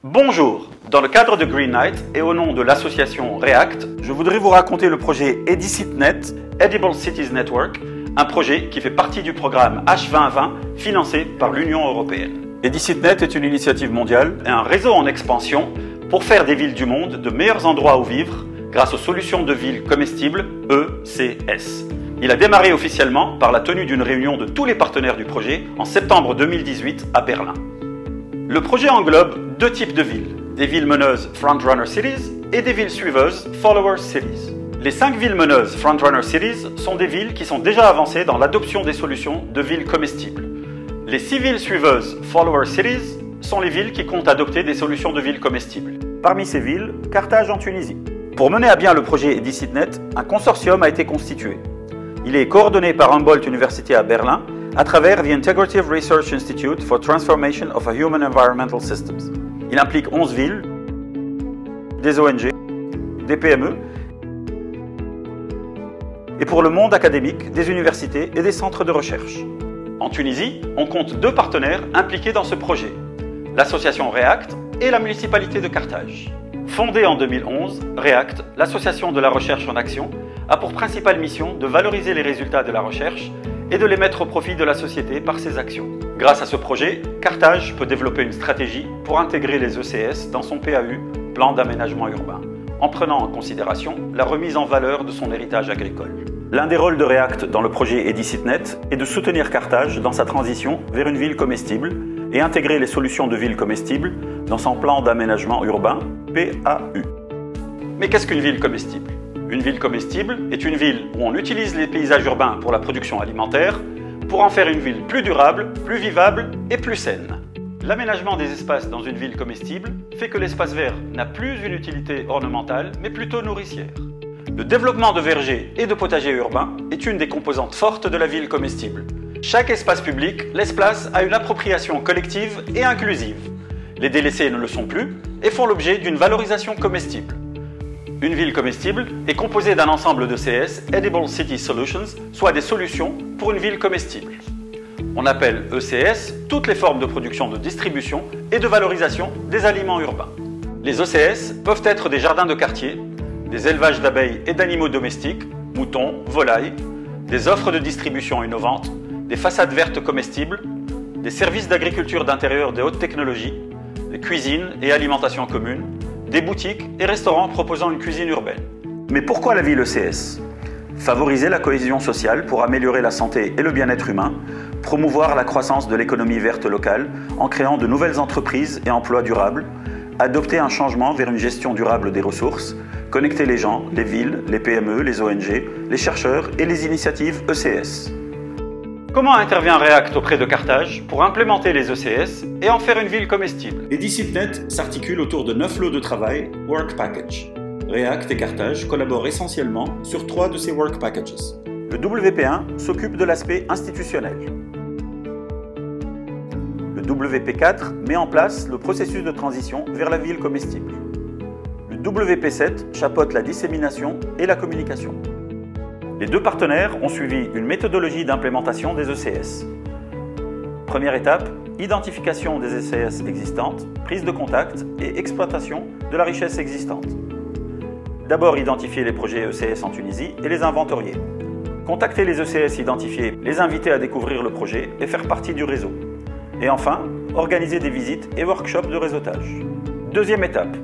Bonjour, dans le cadre de Green Night et au nom de l'association REACT, je voudrais vous raconter le projet EdiCityNet, Edible Cities Network, un projet qui fait partie du programme H2020 financé par l'Union européenne. EdiCityNet est une initiative mondiale et un réseau en expansion pour faire des villes du monde de meilleurs endroits où vivre grâce aux solutions de villes comestibles ECS. Il a démarré officiellement par la tenue d'une réunion de tous les partenaires du projet en septembre 2018 à Berlin. Le projet englobe deux types de villes, des villes meneuses Frontrunner Cities et des villes suiveuses Follower Cities. Les 5 villes meneuses Frontrunner Cities sont des villes qui sont déjà avancées dans l'adoption des solutions de villes comestibles. Les 6 villes suiveuses Follower Cities sont les villes qui comptent adopter des solutions de villes comestibles. Parmi ces villes, Carthage en Tunisie. Pour mener à bien le projet EdiCityNet, un consortium a été constitué. Il est coordonné par Humboldt University à Berlin à travers The Integrative Research Institute for Transformation of a Human Environmental Systems. Il implique 11 villes, des ONG, des PME, et pour le monde académique, des universités et des centres de recherche. En Tunisie, on compte 2 partenaires impliqués dans ce projet, l'association REACT et la municipalité de Carthage. Fondée en 2011, REACT, l'association de la recherche en action, a pour principale mission de valoriser les résultats de la recherche et de les mettre au profit de la société par ses actions. Grâce à ce projet, Carthage peut développer une stratégie pour intégrer les ECS dans son PAU, plan d'aménagement urbain, en prenant en considération la remise en valeur de son héritage agricole. L'un des rôles de REACT dans le projet EdiCityNet est de soutenir Carthage dans sa transition vers une ville comestible et intégrer les solutions de ville comestible dans son plan d'aménagement urbain, PAU. Mais qu'est-ce qu'une ville comestible ? Une ville comestible est une ville où on utilise les paysages urbains pour la production alimentaire pour en faire une ville plus durable, plus vivable et plus saine. L'aménagement des espaces dans une ville comestible fait que l'espace vert n'a plus une utilité ornementale mais plutôt nourricière. Le développement de vergers et de potagers urbains est une des composantes fortes de la ville comestible. Chaque espace public laisse place à une appropriation collective et inclusive. Les délaissés ne le sont plus et font l'objet d'une valorisation comestible. Une ville comestible est composée d'un ensemble de CS, Edible City Solutions, soit des solutions pour une ville comestible. On appelle ECS toutes les formes de production, de distribution et de valorisation des aliments urbains. Les ECS peuvent être des jardins de quartier, des élevages d'abeilles et d'animaux domestiques, moutons, volailles, des offres de distribution innovantes, des façades vertes comestibles, des services d'agriculture d'intérieur de haute technologie, des cuisines et alimentations communes, des boutiques et restaurants proposant une cuisine urbaine. Mais pourquoi la ville ECS ? Favoriser la cohésion sociale pour améliorer la santé et le bien-être humain, promouvoir la croissance de l'économie verte locale en créant de nouvelles entreprises et emplois durables, adopter un changement vers une gestion durable des ressources, connecter les gens, les villes, les PME, les ONG, les chercheurs et les initiatives ECS. Comment intervient REACT auprès de Carthage pour implémenter les ECS et en faire une ville comestible ? EdiCityNet s'articule autour de 9 lots de travail Work Package. REACT et Carthage collaborent essentiellement sur 3 de ces Work Packages. Le WP1 s'occupe de l'aspect institutionnel. Le WP4 met en place le processus de transition vers la ville comestible. Le WP7 chapeaute la dissémination et la communication. Les 2 partenaires ont suivi une méthodologie d'implémentation des ECS. Première étape, identification des ECS existantes, prise de contact et exploitation de la richesse existante. D'abord identifier les projets ECS en Tunisie et les inventorier. Contacter les ECS identifiés, les inviter à découvrir le projet et faire partie du réseau. Et enfin, organiser des visites et workshops de réseautage. Deuxième étape,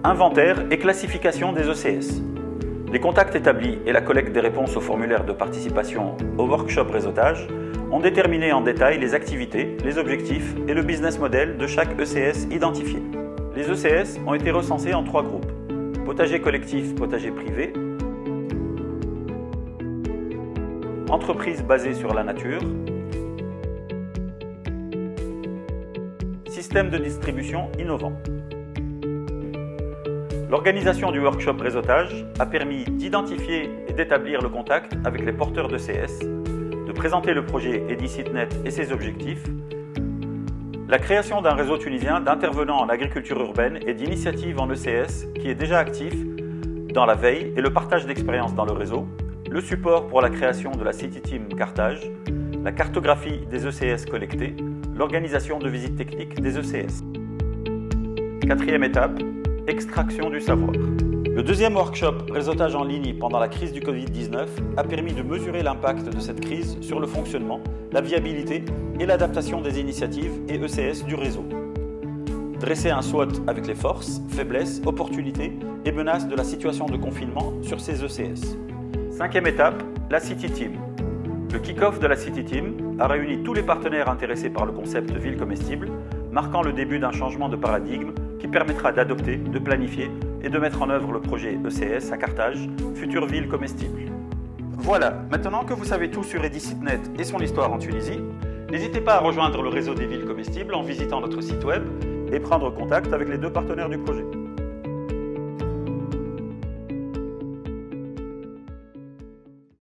inventaire et classification des ECS. Les contacts établis et la collecte des réponses au formulaire de participation au workshop réseautage ont déterminé en détail les activités, les objectifs et le business model de chaque ECS identifié. Les ECS ont été recensés en 3 groupes. Potager collectif, potager privé, entreprise basée sur la nature, système de distribution innovant. L'organisation du workshop réseautage a permis d'identifier et d'établir le contact avec les porteurs de CS, de présenter le projet EdiCityNet et ses objectifs, la création d'un réseau tunisien d'intervenants en agriculture urbaine et d'initiatives en ECS qui est déjà actif dans la veille et le partage d'expériences dans le réseau, le support pour la création de la City Team Carthage, la cartographie des ECS collectés, l'organisation de visites techniques des ECS. Quatrième étape, extraction du savoir. Le deuxième workshop réseautage en ligne pendant la crise du Covid-19 a permis de mesurer l'impact de cette crise sur le fonctionnement, la viabilité et l'adaptation des initiatives et ECS du réseau. Dresser un SWOT avec les forces, faiblesses, opportunités et menaces de la situation de confinement sur ces ECS. Cinquième étape, la City Team. Le kick-off de la City Team a réuni tous les partenaires intéressés par le concept ville comestible, marquant le début d'un changement de paradigme qui permettra d'adopter, de planifier et de mettre en œuvre le projet ECS à Carthage, future ville comestible. Voilà, maintenant que vous savez tout sur Edicitnet et son histoire en Tunisie, n'hésitez pas à rejoindre le réseau des villes comestibles en visitant notre site web et prendre contact avec les deux partenaires du projet.